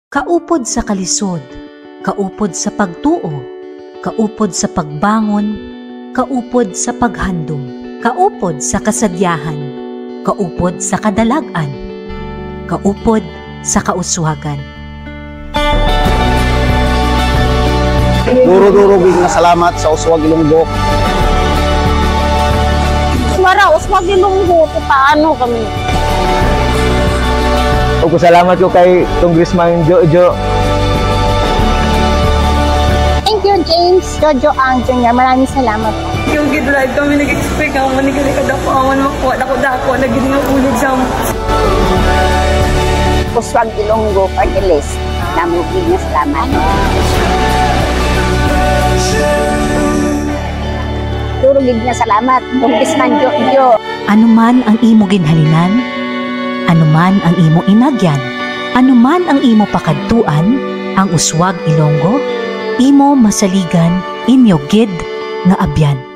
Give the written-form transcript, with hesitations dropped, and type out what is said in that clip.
Kaupod sa kalisod, kaupod sa pagtuo, kaupod sa pagbangon, kaupod sa paghandom, kaupod sa kasadyahan, kaupod sa kadalagan, kaupod sa kauswagan. Duro-duro nga salamat sa Uswag Ilonggo. Mara, Uswag Ilonggo, paano kami? O salamat ko kay Congressman Jojo. Thank you, James Jojo Ang Jr. Maraming salamat po. Yung gidlive kami nag-expect ang manikadakadapawan makuha dako-dako na gini nga ulog sa Uswag Ilonggo Party List. Namugig na salamat. Durugig na salamat, Congressman Jojo. Anuman ang imo ginhalinan, anuman ang imo inagyan, anuman ang imo pakadtuan, ang Uswag Ilonggo, imo masaligan inyo gid nga abyan.